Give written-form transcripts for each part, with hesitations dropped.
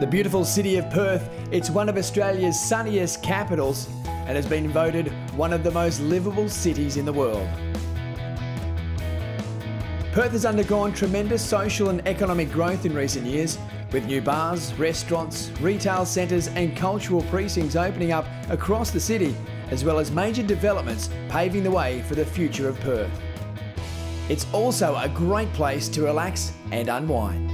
The beautiful city of Perth, it's one of Australia's sunniest capitals and has been voted one of the most livable cities in the world. Perth has undergone tremendous social and economic growth in recent years, with new bars, restaurants, retail centres and cultural precincts opening up across the city, as well as major developments paving the way for the future of Perth. It's also a great place to relax and unwind.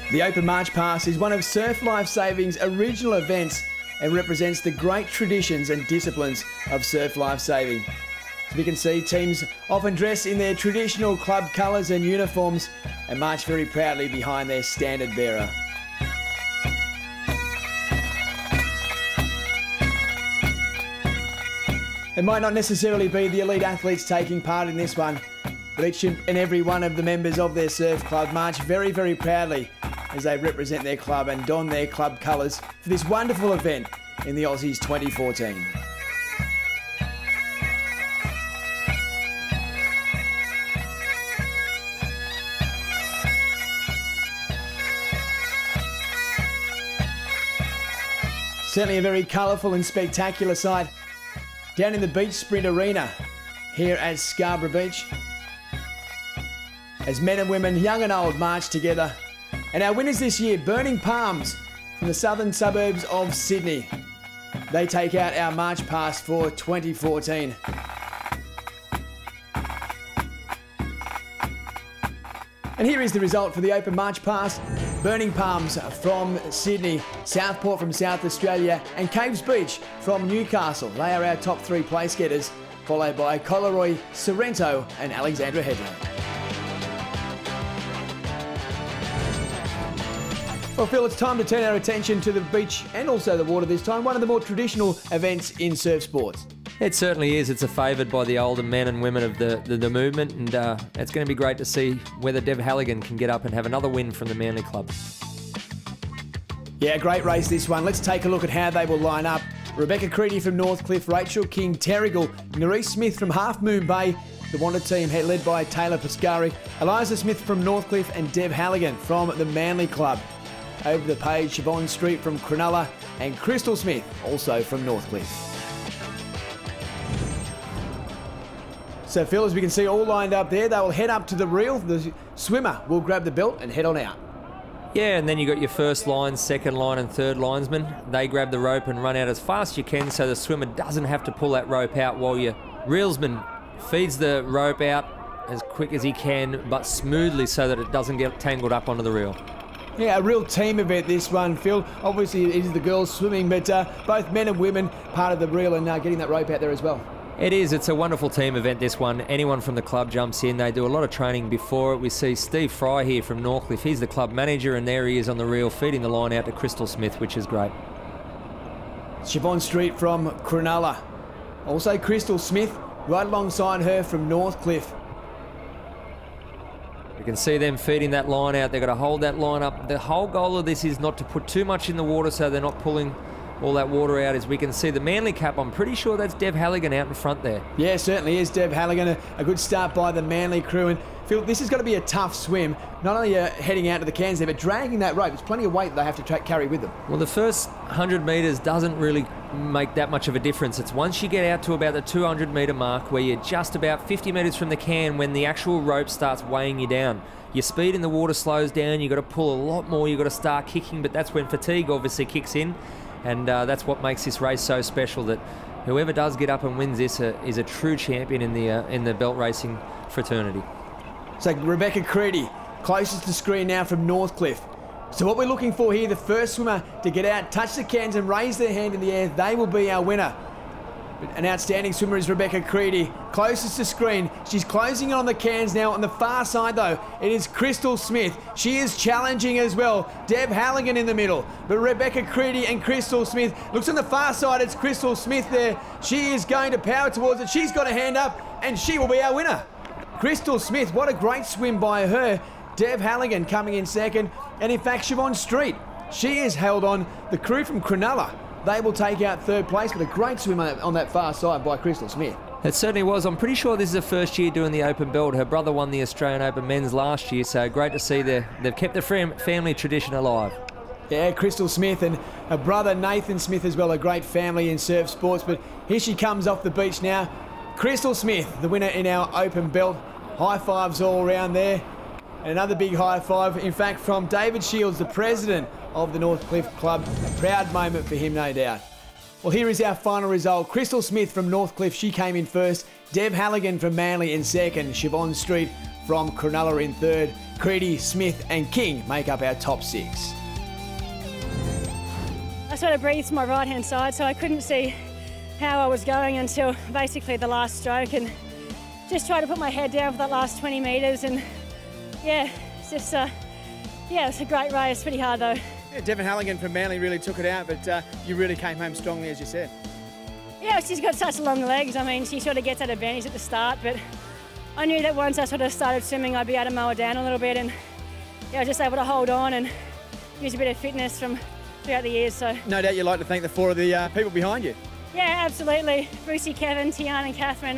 The Open March Pass is one of Surf Life Saving's original events and represents the great traditions and disciplines of surf life saving. As we can see, teams often dress in their traditional club colours and uniforms and march very proudly behind their standard bearer. It might not necessarily be the elite athletes taking part in this one, but each and every one of the members of their surf club march very, very proudly as they represent their club and don their club colours for this wonderful event in the Aussies 2014. Certainly a very colourful and spectacular sight down in the Beach Sprint Arena here at Scarborough Beach, as men and women, young and old, march together. And our winners this year, Burning Palms from the southern suburbs of Sydney. They take out our March Pass for 2014. And here is the result for the Open March Pass. Burning Palms from Sydney, Southport from South Australia and Caves Beach from Newcastle. They are our top three place getters, followed by Collaroy, Sorrento and Alexandra Headland. Well, Phil, it's time to turn our attention to the beach and also the water this time, one of the more traditional events in surf sports. It certainly is. It's favoured by the older men and women of the movement, and it's going to be great to see whether Dev Halligan can get up and have another win from the Manly Club. Yeah, great race this one. Let's take a look at how they will line up. Rebecca Creedy from Northcliffe, Rachel King Terrigal, Nerese Smith from Half Moon Bay, the Wanda team led by Taylor Pascari, Eliza Smith from Northcliffe and Dev Halligan from the Manly Club. Over the page, Siobhan Street from Cronulla and Crystal Smith, also from Northcliffe. So Phil, as we can see all lined up there, they will head up to the reel. The swimmer will grab the belt and head on out. Yeah, and then you got your first line, second line and third linesman. They grab the rope and run out as fast as you can so the swimmer doesn't have to pull that rope out, while your reelsman feeds the rope out as quick as he can, but smoothly so that it doesn't get tangled up onto the reel. Yeah, a real team event this one, Phil. Obviously it is the girls swimming, but both men and women part of the reel and getting that rope out there as well. It is. It's a wonderful team event, this one. Anyone from the club jumps in. They do a lot of training before it. We see Steve Fry here from Northcliffe. He's the club manager, and there he is on the reel, feeding the line out to Crystal Smith, which is great. Siobhan Street from Cronulla. Also Crystal Smith right alongside her from Northcliffe. You can see them feeding that line out. They've got to hold that line up. The whole goal of this is not to put too much in the water so they're not pulling all that water out. As we can see the Manly Cap, I'm pretty sure that's Dev Halligan out in front there. Yeah, certainly is Dev Halligan. A good start by the Manly crew. And Phil, this is going to be a tough swim. Not only heading out to the cans there, but dragging that rope. There's plenty of weight they have to carry with them. Well, the first 100 metres doesn't really make that much of a difference. It's once you get out to about the 200 metre mark where you're just about 50 metres from the can when the actual rope starts weighing you down. Your speed in the water slows down. You've got to pull a lot more. You've got to start kicking, but that's when fatigue obviously kicks in. And that's what makes this race so special, that whoever does get up and wins this is a true champion in the belt racing fraternity. So Rebecca Creedy, closest to screen now from Northcliffe. So what we're looking for here, the first swimmer to get out, touch the cans and raise their hand in the air, they will be our winner. An outstanding swimmer is Rebecca Creedy, closest to screen. She's closing on the cans now. On the far side though, it is Crystal Smith. She is challenging as well. Deb Halligan in the middle, but Rebecca Creedy and Crystal Smith. Looks on the far side, it's Crystal Smith there. She is going to power towards it. She's got a hand up and she will be our winner. Crystal Smith, what a great swim by her. Deb Halligan coming in second, and in fact Siobhan Street, she has held on. The crew from Cronulla, they will take out third place, but a great swim on that far side by Crystal Smith. It certainly was. I'm pretty sure this is her first year doing the open belt. Her brother won the Australian Open men's last year, so great to see they've kept the family tradition alive. Yeah, Crystal Smith and her brother Nathan Smith as well, a great family in surf sports. But here she comes off the beach now. Crystal Smith, the winner in our open belt. High fives all around there. And another big high five, in fact, from David Shields, the president of the Northcliffe Club. A proud moment for him, no doubt. Well, here is our final result. Crystal Smith from Northcliffe, she came in first. Deb Halligan from Manly in second. Siobhan Street from Cronulla in third. Creedy, Smith and King make up our top 6. I sort of breathed to my right-hand side, so I couldn't see how I was going until basically the last stroke, and just tried to put my head down for that last 20 metres, and yeah, it's just, it's a great race. Pretty hard though. Yeah, Devon Halligan from Manly really took it out, but you really came home strongly, as you said. Yeah, she's got such long legs. I mean, she sort of gets that advantage at the start, but I knew that once I sort of started swimming, I'd be able to mow her down a little bit, and yeah, I was just able to hold on and use a bit of fitness from throughout the years. So no doubt you'd like to thank the 4 of the people behind you. Yeah, absolutely. Brucey, Kevin, Tiana and Catherine.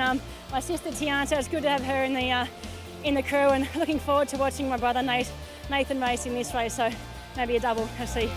My sister Tiana, so it's good to have her in the crew, and looking forward to watching my brother Nathan race in this race, so maybe a double, I'll see.